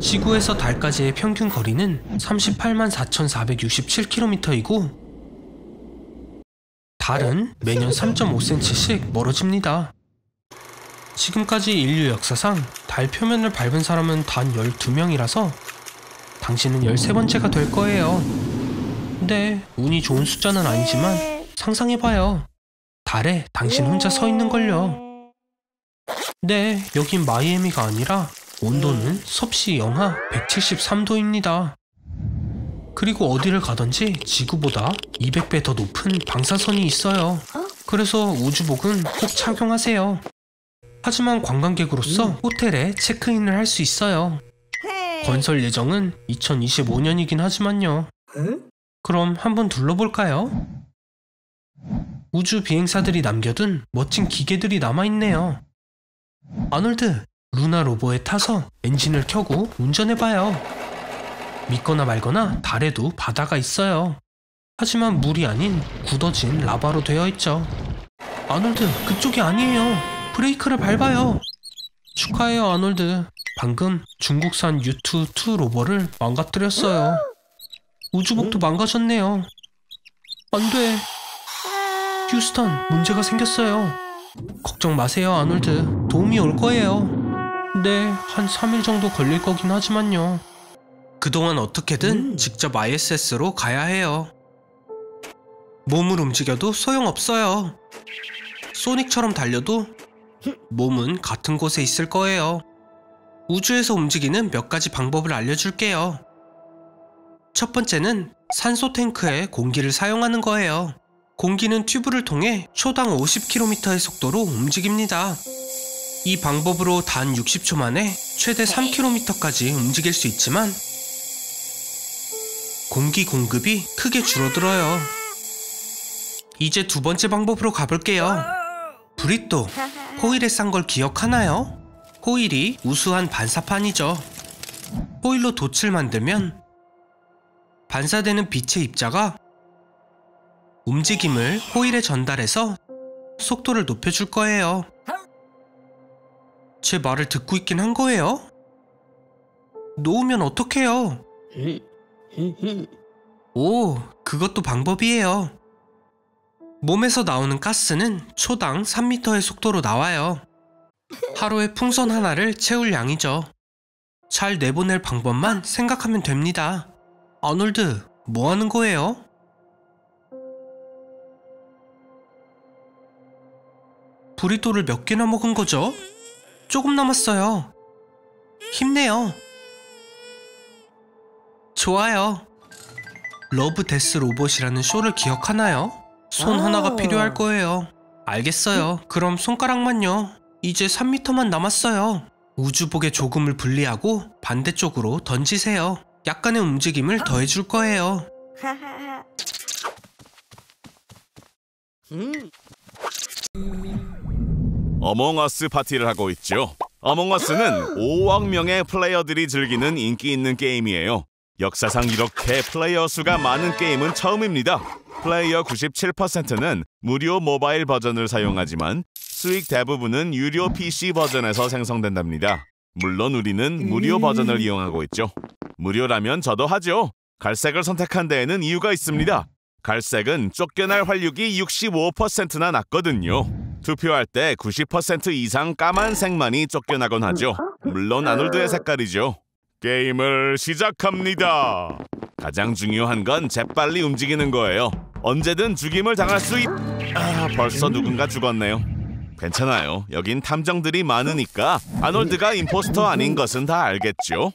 지구에서 달까지의 평균 거리는 38만 4,467km이고 달은 매년 3.5cm씩 멀어집니다. 지금까지 인류 역사상 달 표면을 밟은 사람은 단 12명이라서 당신은 13번째가 될 거예요. 근데 운이 좋은 숫자는 아니지만 상상해봐요. 달에 당신 혼자 서 있는걸요. 네, 여긴 마이애미가 아니라 온도는 섭씨 영하 173도입니다. 그리고 어디를 가든지 지구보다 200배 더 높은 방사선이 있어요. 그래서 우주복은 꼭 착용하세요. 하지만 관광객으로서 호텔에 체크인을 할 수 있어요. 건설 예정은 2025년이긴 하지만요. 그럼 한번 둘러볼까요? 우주 비행사들이 남겨둔 멋진 기계들이 남아있네요. 아놀드, 루나 로버에 타서 엔진을 켜고 운전해봐요. 믿거나 말거나 달에도 바다가 있어요. 하지만 물이 아닌 굳어진 라바로 되어 있죠. 아놀드, 그쪽이 아니에요. 브레이크를 밟아요. 축하해요, 아놀드. 방금 중국산 U2 로버를 망가뜨렸어요. 우주복도 망가졌네요. 안 돼. 휴스턴, 문제가 생겼어요. 걱정 마세요, 아놀드. 도움이 올 거예요. 네, 한 3일 정도 걸릴 거긴 하지만요. 그동안 어떻게든 직접 ISS로 가야 해요. 몸을 움직여도 소용없어요. 소닉처럼 달려도 몸은 같은 곳에 있을 거예요. 우주에서 움직이는 몇 가지 방법을 알려줄게요. 첫 번째는 산소 탱크에 공기를 사용하는 거예요. 공기는 튜브를 통해 초당 50km의 속도로 움직입니다. 이 방법으로 단 60초 만에 최대 3km까지 움직일 수 있지만 공기 공급이 크게 줄어들어요. 이제 두 번째 방법으로 가볼게요. 브리또, 호일에 싼 걸 기억하나요? 호일이 우수한 반사판이죠. 호일로 돛을 만들면 반사되는 빛의 입자가 움직임을 호일에 전달해서 속도를 높여줄 거예요. 제 말을 듣고 있긴 한 거예요? 놓으면 어떡해요? 오, 그것도 방법이에요. 몸에서 나오는 가스는 초당 3m의 속도로 나와요. 하루에 풍선 하나를 채울 양이죠. 잘 내보낼 방법만 생각하면 됩니다. 아놀드, 뭐 하는 거예요? 브리또를 몇 개나 먹은 거죠? 조금 남았어요. 힘내요. 좋아요. 러브 데스 로봇이라는 쇼를 기억하나요? 손 하나가 필요할 거예요. 알겠어요. 그럼 손가락만요. 이제 3m만 남았어요. 우주복의 조금을 분리하고 반대쪽으로 던지세요. 약간의 움직임을 더해줄 거예요. 어몽어스 파티를 하고 있죠. 어몽어스는 5억 명의 플레이어들이 즐기는 인기 있는 게임이에요. 역사상 이렇게 플레이어 수가 많은 게임은 처음입니다. 플레이어 97%는 무료 모바일 버전을 사용하지만 수익 대부분은 유료 PC 버전에서 생성된답니다. 물론 우리는 무료 버전을 이용하고 있죠. 무료라면 저도 하죠. 갈색을 선택한 데에는 이유가 있습니다. 갈색은 쫓겨날 확률이 65%나 낮거든요. 투표할 때 90% 이상 까만색만이 쫓겨나곤 하죠. 물론 아놀드의 색깔이죠. 게임을 시작합니다. 가장 중요한 건 재빨리 움직이는 거예요. 언제든 죽임을 당할 수 벌써 누군가 죽었네요. 괜찮아요. 여긴 탐정들이 많으니까 아놀드가 임포스터 아닌 것은 다 알겠죠?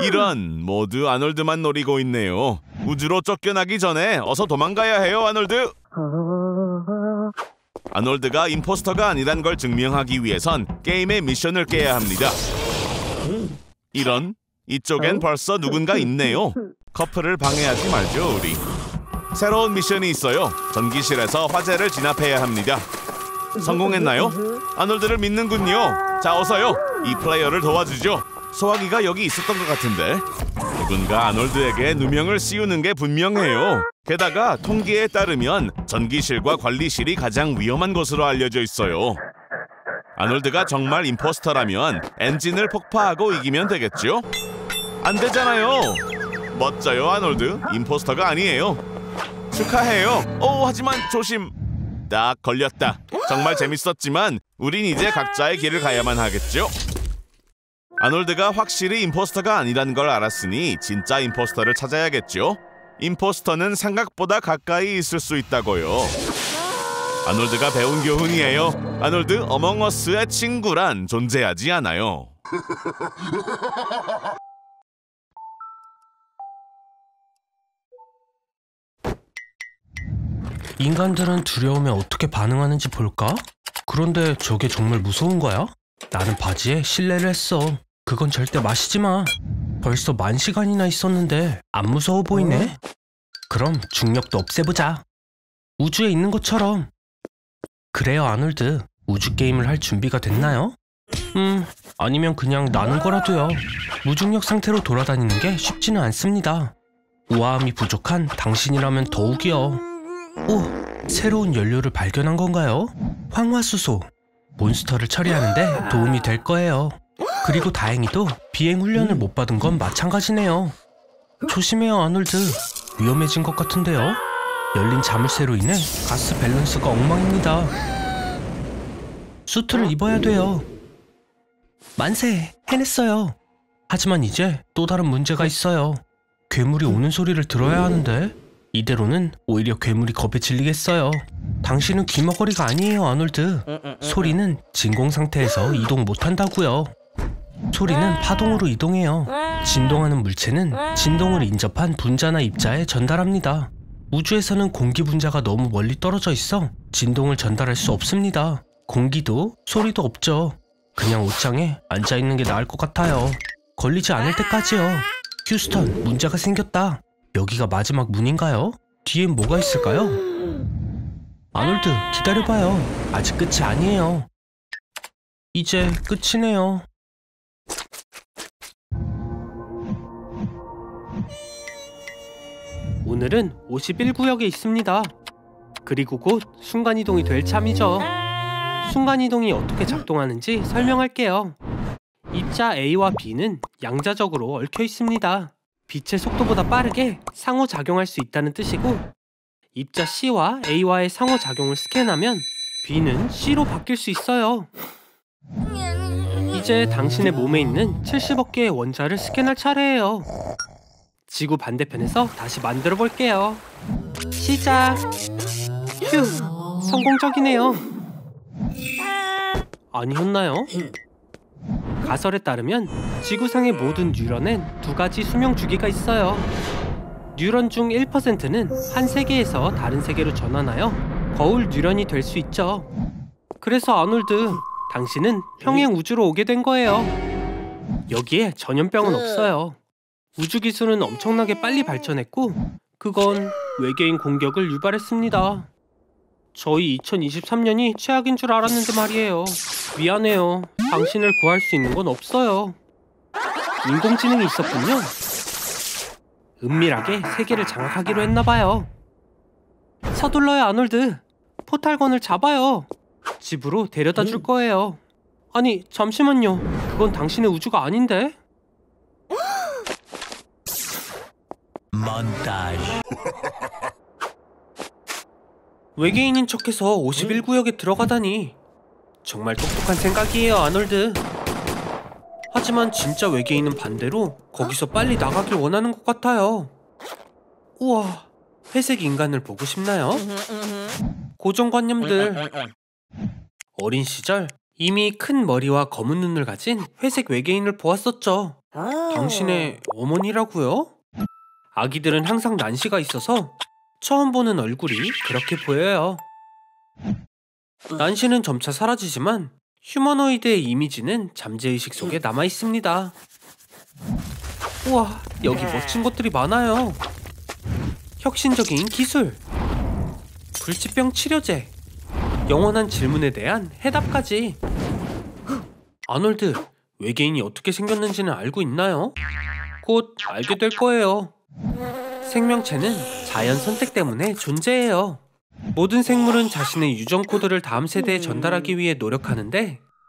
이런, 모두 아놀드만 노리고 있네요. 우주로 쫓겨나기 전에 어서 도망가야 해요, 아놀드. 아놀드가 임포스터가 아니란 걸 증명하기 위해선 게임의 미션을 깨야 합니다. 이런, 이쪽엔 벌써 누군가 있네요. 커플을 방해하지 말죠, 우리. 새로운 미션이 있어요. 전기실에서 화재를 진압해야 합니다. 성공했나요? 아놀드를 믿는군요. 자, 어서요. 이 플레이어를 도와주죠. 소화기가 여기 있었던 것 같은데. 누군가 아놀드에게 누명을 씌우는 게 분명해요. 게다가 통계에 따르면 전기실과 관리실이 가장 위험한 곳으로 알려져 있어요. 아놀드가 정말 임포스터라면 엔진을 폭파하고 이기면 되겠죠? 안 되잖아요. 멋져요, 아놀드. 임포스터가 아니에요. 축하해요. 하지만 조심. 딱 걸렸다. 정말 재밌었지만 우린 이제 각자의 길을 가야만 하겠죠. 아놀드가 확실히 임포스터가 아니라는 걸 알았으니 진짜 임포스터를 찾아야겠죠. 임포스터는 생각보다 가까이 있을 수 있다고요. 아놀드가 배운 교훈이에요. 아놀드, 어몽어스의 친구란 존재하지 않아요. 인간들은 두려움에 어떻게 반응하는지 볼까? 그런데 저게 정말 무서운 거야? 나는 바지에 실례를 했어. 그건 절대 마시지 마. 벌써 10,000시간이나 있었는데 안 무서워 보이네? 그럼 중력도 없애보자. 우주에 있는 것처럼. 그래요, 아놀드. 우주 게임을 할 준비가 됐나요? 아니면 그냥 나는 거라도요. 무중력 상태로 돌아다니는 게 쉽지는 않습니다. 우아함이 부족한 당신이라면 더욱이요. 오, 새로운 연료를 발견한 건가요? 황화수소. 몬스터를 처리하는데 도움이 될 거예요. 그리고 다행히도 비행 훈련을 못 받은 건 마찬가지네요. 조심해요, 아놀드. 위험해진 것 같은데요? 열린 자물쇠로 인해 가스 밸런스가 엉망입니다. 수트를 입어야 돼요. 만세! 해냈어요. 하지만 이제 또 다른 문제가 있어요. 괴물이 오는 소리를 들어야 하는데 이대로는 오히려 괴물이 겁에 질리겠어요. 당신은 귀머거리가 아니에요, 아놀드. 소리는 진공 상태에서 이동 못한다고요. 소리는 파동으로 이동해요. 진동하는 물체는 진동을 인접한 분자나 입자에 전달합니다. 우주에서는 공기 분자가 너무 멀리 떨어져 있어 진동을 전달할 수 없습니다. 공기도 소리도 없죠. 그냥 옷장에 앉아있는 게 나을 것 같아요. 걸리지 않을 때까지요. 휴스턴, 문제가 생겼다. 여기가 마지막 문인가요? 뒤엔 뭐가 있을까요? 아놀드, 기다려봐요. 아직 끝이 아니에요. 이제 끝이네요. 오늘은 51구역에 있습니다. 그리고 곧 순간이동이 될 참이죠. 순간이동이 어떻게 작동하는지 설명할게요. 입자 A와 B는 양자적으로 얽혀 있습니다. 빛의 속도보다 빠르게 상호작용할 수 있다는 뜻이고, 입자 C와 A와의 상호작용을 스캔하면 B는 C로 바뀔 수 있어요. 이제 당신의 몸에 있는 70억 개의 원자를 스캔할 차례예요. 지구 반대편에서 다시 만들어 볼게요. 시작! 휴! 성공적이네요. 아니었나요? 가설에 따르면 지구상의 모든 뉴런엔 2가지 수명 주기가 있어요. 뉴런 중 1%는 한 세계에서 다른 세계로 전환하여 거울 뉴런이 될 수 있죠. 그래서 아놀드, 당신은 평행 우주로 오게 된 거예요. 여기에 전염병은 없어요. 우주 기술은 엄청나게 빨리 발전했고 그건 외계인 공격을 유발했습니다. 저희 2023년이 최악인 줄 알았는데 말이에요. 미안해요. 당신을 구할 수 있는 건 없어요. 인공지능이 있었군요. 은밀하게 세계를 장악하기로 했나봐요. 서둘러요, 아놀드. 포탈건을 잡아요. 집으로 데려다 줄 거예요. 아니, 잠시만요. 그건 당신의 우주가 아닌데? 몬타주. 외계인인 척해서 51구역에 들어가다니. 정말 똑똑한 생각이에요, 아놀드. 하지만 진짜 외계인은 반대로 거기서 빨리 나가길 원하는 것 같아요. 우와, 회색 인간을 보고 싶나요? 고정관념들. 어린 시절 이미 큰 머리와 검은 눈을 가진 회색 외계인을 보았었죠. 당신의 어머니라고요? 아기들은 항상 난시가 있어서 처음 보는 얼굴이 그렇게 보여요. 난시는 점차 사라지지만 휴머노이드의 이미지는 잠재의식 속에 남아있습니다. 우와, 여기 멋진 것들이 많아요. 혁신적인 기술, 불치병 치료제, 영원한 질문에 대한 해답까지. 아놀드, 외계인이 어떻게 생겼는지는 알고 있나요? 곧 알게 될 거예요. 생명체는 자연 선택 때문에 존재해요. 모든 생물은 자신의 유전 코드를 다음 세대에 전달하기 위해 노력하는데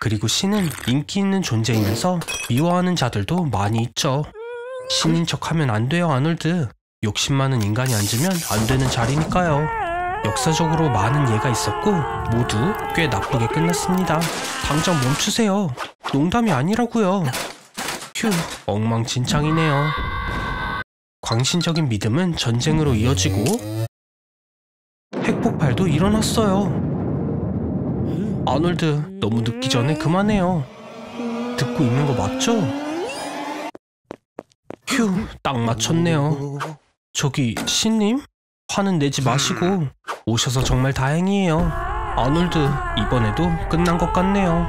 그리고 신은 인기 있는 존재이면서 미워하는 자들도 많이 있죠. 신인 척하면 안 돼요, 아놀드. 욕심 많은 인간이 앉으면 안 되는 자리니까요. 역사적으로 많은 예가 있었고 모두 꽤 나쁘게 끝났습니다. 당장 멈추세요. 농담이 아니라고요. 휴, 엉망진창이네요. 광신적인 믿음은 전쟁으로 이어지고 핵폭발도 일어났어요. 아놀드, 너무 늦기 전에 그만해요. 듣고 있는 거 맞죠? 휴, 딱 맞췄네요. 저기, 신님? 화는 내지 마시고 오셔서 정말 다행이에요. 아놀드, 이번에도 끝난 것 같네요.